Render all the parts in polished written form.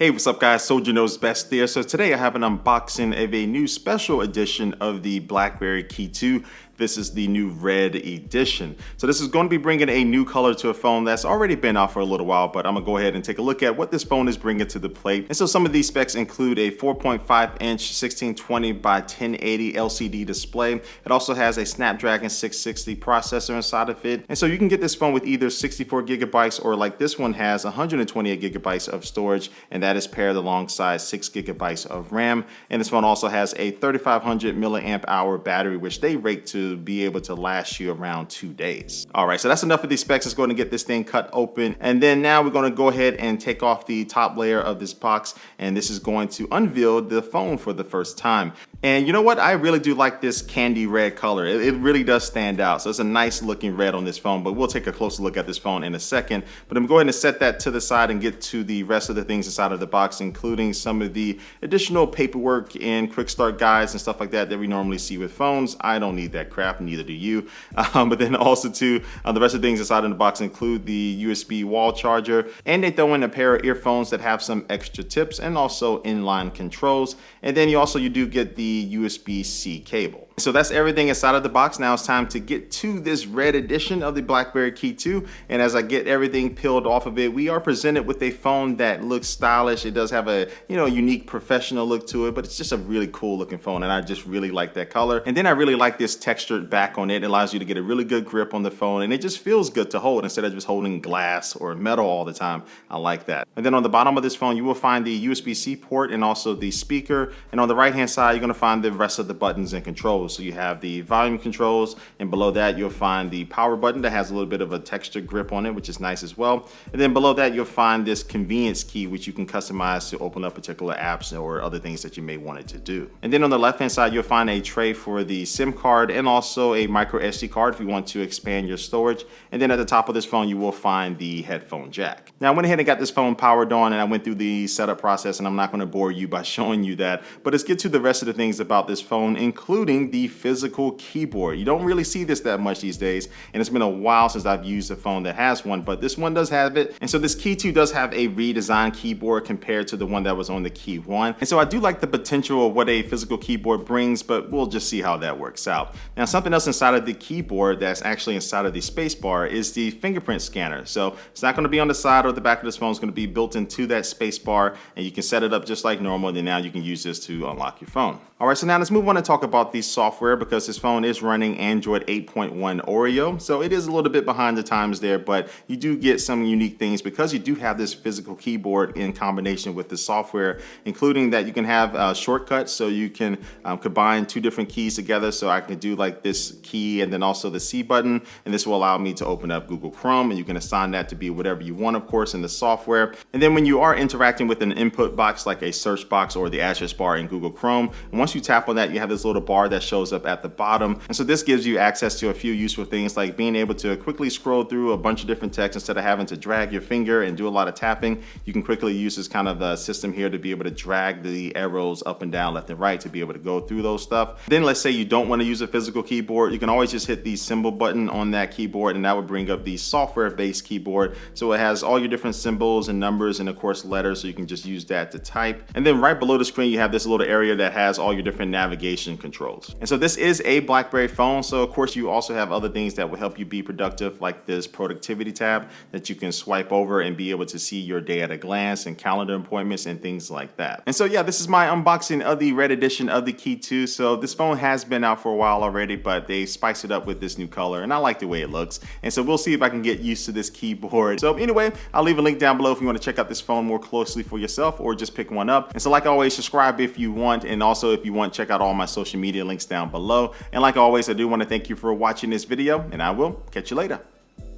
Hey, what's up guys, Soldier Knows Best there. So today I have an unboxing of a new special edition of the BlackBerry KEY2. This is the new red edition. So this is going to be bringing a new color to a phone that's already been out for a little while, but I'm gonna go ahead and take a look at what this phone is bringing to the plate. And so some of these specs include a 4.5-inch 1620 by 1080 LCD display. It also has a Snapdragon 660 processor inside of it. And so you can get this phone with either 64 gigabytes or like this one has 128 gigabytes of storage, and that is paired alongside 6 gigabytes of RAM. And this phone also has a 3500 milliamp hour battery, which they rate to be able to last you around 2 days. All right, so that's enough of these specs. Let's go and get this thing cut open. And then now we're going to go ahead and take off the top layer of this box. And this is going to unveil the phone for the first time. And you know what? I really do like this candy red color. It really does stand out. So it's a nice looking red on this phone, but we'll take a closer look at this phone in a second. But I'm going to set that to the side and get to the rest of the things inside of the box, including some of the additional paperwork and quick start guides and stuff like that we normally see with phones. I don't need that crap, neither do you. But then also too, the rest of the things inside of the box include the USB wall charger, and they throw in a pair of earphones that have some extra tips and also inline controls. And then you do get the USB-C cable. So that's everything inside of the box. Now it's time to get to this red edition of the BlackBerry KEY2. And as I get everything peeled off of it, we are presented with a phone that looks stylish. It does have a unique professional look to it, but it's just a really cool looking phone, and I just really like that color. And then I really like this textured back on it. It allows you to get a really good grip on the phone, and it just feels good to hold instead of just holding glass or metal all the time. I like that. And then on the bottom of this phone, you will find the USB-C port and also the speaker. And on the right hand side, you're going to find the rest of the buttons and controls. So you have the volume controls, and below that you'll find the power button that has a little bit of a textured grip on it, which is nice as well. And then below that you'll find this convenience key, which you can customize to open up particular apps or other things that you may want it to do. And then on the left hand side you'll find a tray for the SIM card and also a micro SD card if you want to expand your storage. And then at the top of this phone you will find the headphone jack. Now I went ahead and got this phone powered on, and I went through the setup process, and I'm not going to bore you by showing you that, but let's get to the rest of the things about this phone, including the physical keyboard. You don't really see this that much these days, and it's been a while since I've used a phone that has one, but this one does have it. And so this KEY2 does have a redesigned keyboard compared to the one that was on the KEY1. And so I do like the potential of what a physical keyboard brings, but we'll just see how that works out. Now something else inside of the keyboard that's actually inside of the space bar is the fingerprint scanner. So it's not going to be on the side or the back of this phone. It's going to be built into that space bar, and you can set it up just like normal. And then now you can use this to unlock your phone. All right, so now let's move on and talk about the software, because this phone is running Android 8.1 Oreo. So it is a little bit behind the times there, but you do get some unique things because you do have this physical keyboard in combination with the software, including that you can have shortcuts. So you can combine two different keys together. So I can do like this key and then also the C button, and this will allow me to open up Google Chrome, and you can assign that to be whatever you want, of course, in the software. And then when you are interacting with an input box like a search box or the address bar in Google Chrome, and once you tap on that, you have this little bar that shows up at the bottom. And so this gives you access to a few useful things, like being able to quickly scroll through a bunch of different text instead of having to drag your finger and do a lot of tapping. You can quickly use this kind of system here to be able to drag the arrows up and down, left and right, to be able to go through those stuff. Then let's say you don't want to use a physical keyboard, you can always just hit the symbol button on that keyboard, and that would bring up the software-based keyboard. So it has all your different symbols and numbers and of course letters, so you can just use that to type. And then right below the screen you have this little area that has all your different navigation controls. And so this is a BlackBerry phone, so of course you also have other things that will help you be productive, like this productivity tab that you can swipe over and be able to see your day at a glance and calendar appointments and things like that. And so yeah, this is my unboxing of the red edition of the KEY2. So this phone has been out for a while already, but they spiced it up with this new color, and I like the way it looks. And so we'll see if I can get used to this keyboard. So anyway, I'll leave a link down below if you want to check out this phone more closely for yourself, or just pick one up. And so like always, subscribe if you want, and also if you want, check out all my social media links down below. And like always, I do want to thank you for watching this video, and I will catch you later.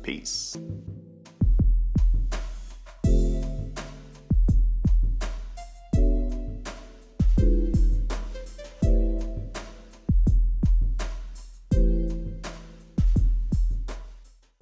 Peace.